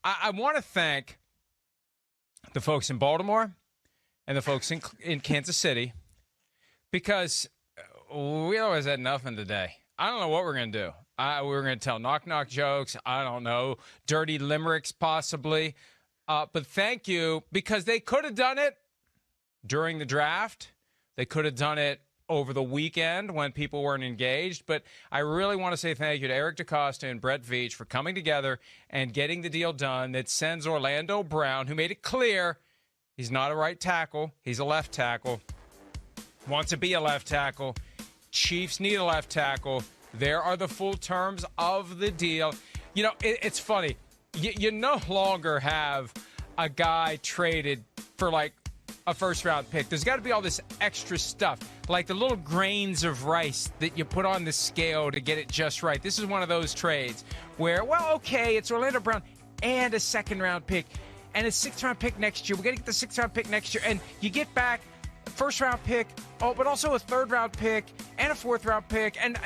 I want to thank the folks in Baltimore and the folks in Kansas City because we always had nothing today. I don't know what we're going to do. We're going to tell knock-knock jokes. I don't know. Dirty limericks, possibly. But thank you, because they could have done it during the draft. They could have done it over the weekend when people weren't engaged. But I really want to say thank you to Eric DeCosta and Brett Veach for coming together and getting the deal done that sends Orlando Brown, who made it clear he's not a right tackle, he's a left tackle, wants to be a left tackle. Chiefs need a left tackle. There are the full terms of the deal. You know, it's funny. You no longer have a guy traded for like a first-round pick. There's got to be all this extra stuff, like the little grains of rice that you put on the scale to get it just right. This is one of those trades where, well, okay, it's Orlando Brown and a second-round pick and a sixth-round pick next year. We're going to get the sixth-round pick next year, and you get back first-round pick, but also a third-round pick and a fourth-round pick, and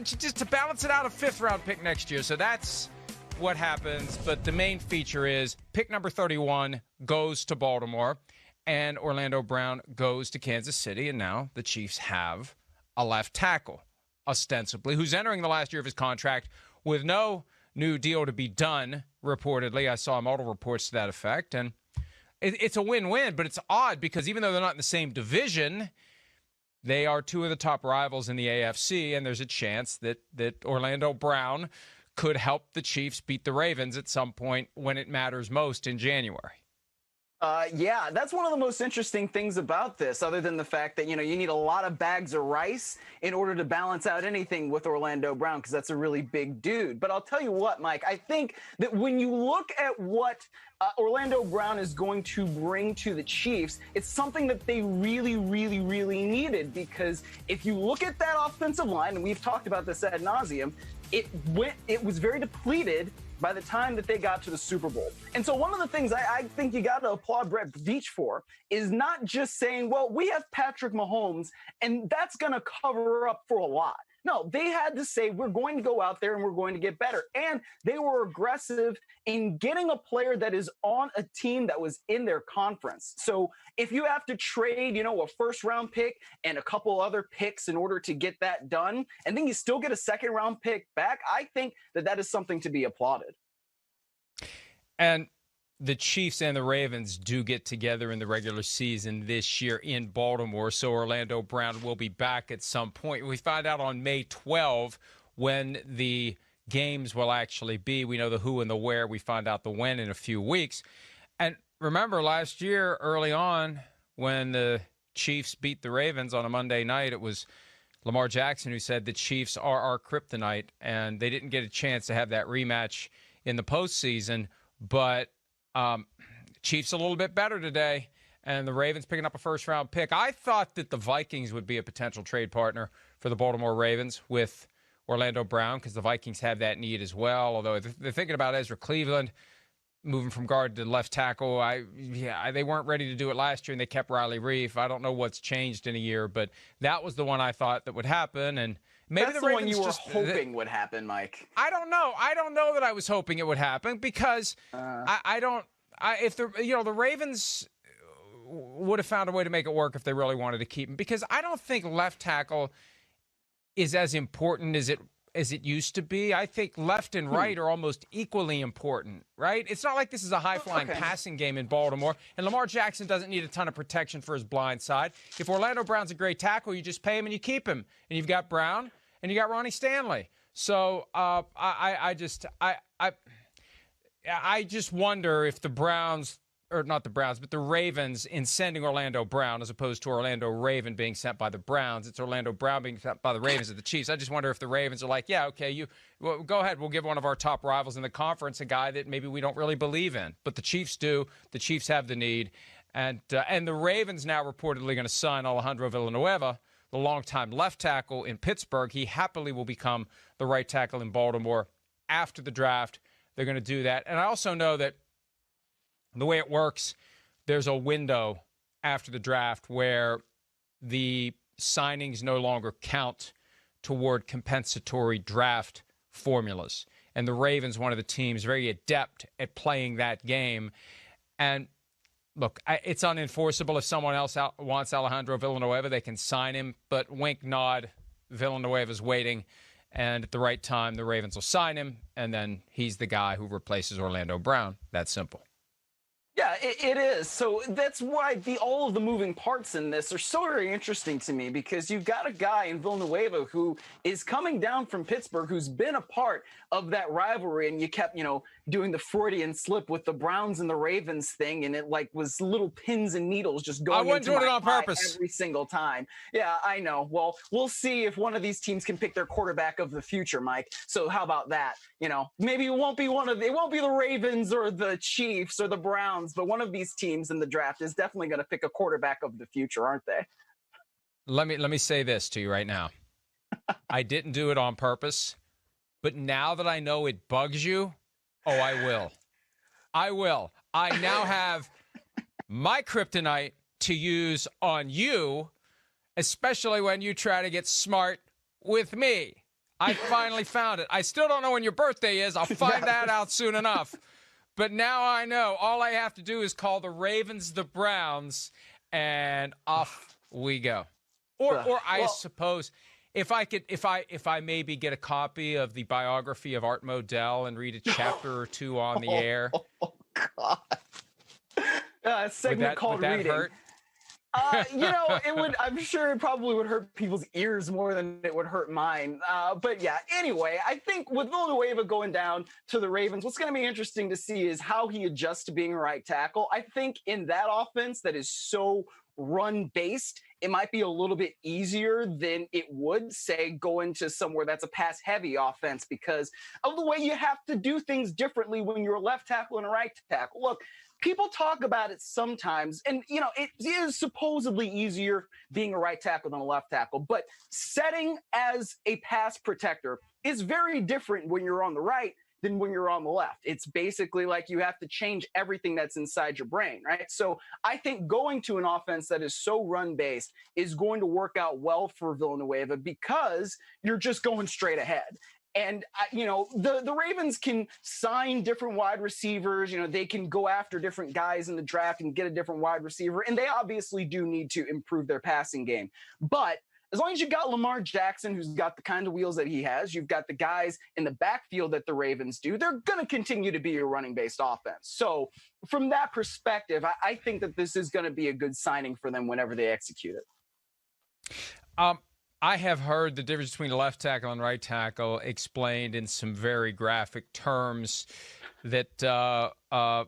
just to balance it out, a fifth-round pick next year. So that's what happens. But the main feature is pick number 31 goes to Baltimore, and Orlando Brown goes to Kansas City, and now the Chiefs have a left tackle, ostensibly, who's entering the last year of his contract with no new deal to be done, reportedly. I saw multiple reports to that effect, and it's a win-win, but it's odd because even though they're not in the same division, they are two of the top rivals in the AFC, and there's a chance that Orlando Brown could help the Chiefs beat the Ravens at some point when it matters most in January. Yeah, that's one of the most interesting things about this, other than the fact that, you need a lot of bags of rice in order to balance out anything with Orlando Brown, because that's a really big dude. But I'll tell you what, Mike, I think that when you look at what Orlando Brown is going to bring to the Chiefs, it's something that they really, really, really needed, because if you look at that offensive line, and we've talked about this ad nauseum, it was very depleted by the time that they got to the Super Bowl. And so one of the things I think you got to applaud Brett Veach for is not just saying, well, we have Patrick Mahomes, and that's going to cover up for a lot. No, they had to say, we're going to go out there and we're going to get better. And they were aggressive in getting a player that is on a team that was in their conference. So if you have to trade, a first-round pick and a couple other picks in order to get that done, and then you still get a second-round pick back, I think that is something to be applauded. And the Chiefs and the Ravens do get together in the regular season this year in Baltimore, so Orlando Brown will be back at some point. We find out on May 12 when the games will actually be. We know the who and the where. We find out the when in a few weeks. And remember, last year, early on, when the Chiefs beat the Ravens on a Monday night, it was Lamar Jackson who said the Chiefs are our kryptonite, and they didn't get a chance to have that rematch in the postseason. But Chiefs a little bit better today, and the Ravens picking up a first-round pick. I thought that the Vikings would be a potential trade partner for the Baltimore Ravens with Orlando Brown, because the Vikings have that need as well, although they're thinking about Ezra Cleveland moving from guard to left tackle. They weren't ready to do it last year, and they kept Riley Reif. I don't know what's changed in a year, but that was the one I thought that would happen, and maybe that's the one you were hoping would happen, Mike. I don't know. I don't know that I was hoping it would happen, because if the Ravens would have found a way to make it work if they really wanted to keep him, because I don't think left tackle is as important as it used to be. I think left and right are almost equally important, right? It's not like this is a high-flying passing game in Baltimore, and Lamar Jackson doesn't need a ton of protection for his blind side. If Orlando Brown's a great tackle, you just pay him and you keep him, and you've got Brown and you got Ronnie Stanley. So I just wonder if the Browns, or not the Browns, but the Ravens, in sending Orlando Brown as opposed to Orlando Raven being sent by the Browns, it's Orlando Brown being sent by the Ravens of the Chiefs. I just wonder if the Ravens are like, yeah, okay, go ahead. We'll give one of our top rivals in the conference a guy that maybe we don't really believe in. But the Chiefs do. The Chiefs have the need. And the Ravens now reportedly going to sign Alejandro Villanueva, the longtime left tackle in Pittsburgh. He happily will become the right tackle in Baltimore after the draft. They're going to do that. And I also know that the way it works, there's a window after the draft where the signings no longer count toward compensatory draft formulas. and the Ravens, one of the teams very adept at playing that game. And look, it's unenforceable. If someone else wants Alejandro Villanueva, they can sign him. But wink, nod, Villanueva's waiting. And at the right time, the Ravens will sign him. And then he's the guy who replaces Orlando Brown. That's simple. Yeah, it is. So that's why all of the moving parts in this are so very interesting to me, because you've got a guy in Villanueva who is coming down from Pittsburgh, who's been a part of that rivalry, and you kept, doing the Freudian slip with the Browns and the Ravens thing, and it was little pins and needles just going. I wasn't doing it on purpose every single time. Yeah, I know. Well, we'll see if one of these teams can pick their quarterback of the future, Mike. So how about that? Maybe it won't be the Ravens or the Chiefs or the Browns, but one of these teams in the draft is definitely going to pick a quarterback of the future, aren't they? Let me say this to you right now. I didn't do it on purpose, but now that I know it bugs you, I will. I will. I now have my kryptonite to use on you, especially when you try to get smart with me. I finally found it. I still don't know when your birthday is. I'll find that out soon enough. But now I know. All I have to do is call the Ravens the Browns, and off we go. Or I suppose if I maybe get a copy of the biography of Art Modell and read a chapter or two on the air. Oh God! A segment called would that Reading. Hurt? It would. I'm sure it probably would hurt people's ears more than it would hurt mine. But yeah. Anyway, I think with Villanueva going down to the Ravens, what's going to be interesting to see is how he adjusts to being a right tackle. I think in that offense that is so run-based, it might be a little bit easier than it would, say, go into somewhere that's a pass-heavy offense because of the way you have to do things differently when you're a left tackle and a right tackle. Look, people talk about it sometimes, and, it is supposedly easier being a right tackle than a left tackle, but setting as a pass protector is very different when you're on the right than when you're on the left. It's basically like you have to change everything that's inside your brain, right? So I think going to an offense that is so run-based is going to work out well for Villanueva because you're just going straight ahead. And, the Ravens can sign different wide receivers. They can go after different guys in the draft and get a different wide receiver. And they obviously do need to improve their passing game. But as long as you've got Lamar Jackson, who's got the kind of wheels that he has, you've got the guys in the backfield that the Ravens do, they're going to continue to be a running-based offense. So from that perspective, I think that this is going to be a good signing for them whenever they execute it. I have heard the difference between left tackle and right tackle explained in some very graphic terms that, well,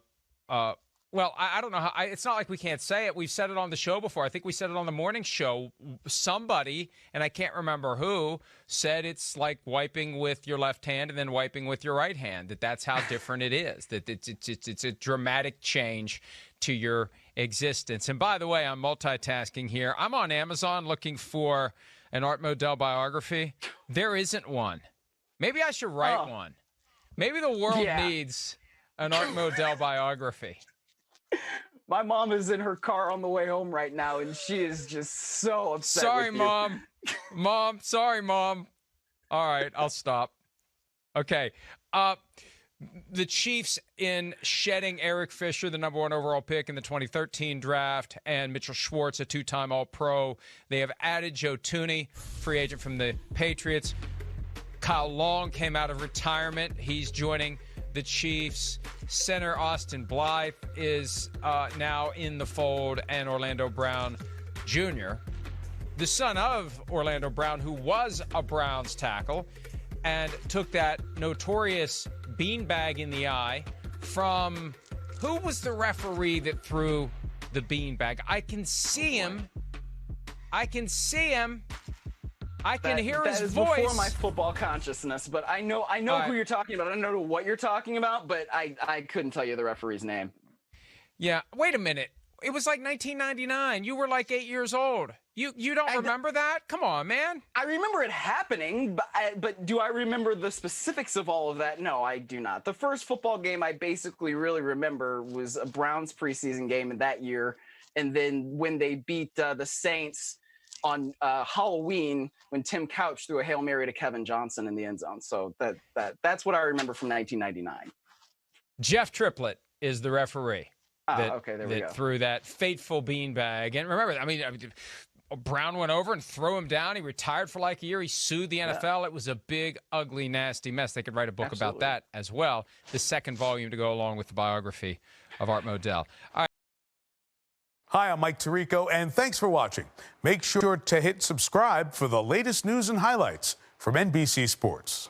I don't know how. It's not like we can't say it. We've said it on the show before. I think we said it on the morning show. Somebody, and I can't remember who, said it's like wiping with your left hand and then wiping with your right hand, that's how different it is, that it's a dramatic change to your existence. And by the way, I'm multitasking here. I'm on Amazon looking for an Art Modell biography. There isn't one. Maybe I should write one. Maybe the world needs an Art Modell biography. My mom is in her car on the way home right now, and she is just so upset. Sorry, with you. Mom. Sorry, Mom. All right, I'll stop. Okay. The Chiefs, in shedding Eric Fisher, the number 1 overall pick in the 2013 draft, and Mitchell Schwartz, a 2-time All-Pro, they have added Joe Thuney, free agent from the Patriots. Kyle Long came out of retirement. He's joining the Chiefs. Center Austin Blythe is now in the fold, and Orlando Brown Jr., the son of Orlando Brown, who was a Browns tackle and took that notorious beanbag in the eye from who was the referee that threw the beanbag? I can see him. I can hear his voice. That is before my football consciousness, but I know who you're talking about. I don't know what you're talking about, but I couldn't tell you the referee's name. Yeah, wait a minute. It was like 1999. You were like 8 years old. You don't remember that? Come on, man. I remember it happening, but do I remember the specifics of all of that? No, I do not. The first football game I basically really remember was a Browns preseason game in that year, and then when they beat the Saints on Halloween when Tim Couch threw a Hail Mary to Kevin Johnson in the end zone. So that's what I remember from 1999. Jeff Triplett is the referee that threw that fateful beanbag. And remember, I mean, Brown went over and threw him down. He retired for like a year. He sued the NFL. Yeah. It was a big, ugly, nasty mess. They could write a book about that as well. The second volume to go along with the biography of Art Modell. All right. Hi, I'm Mike Tirico, and thanks for watching. Make sure to hit subscribe for the latest news and highlights from NBC Sports.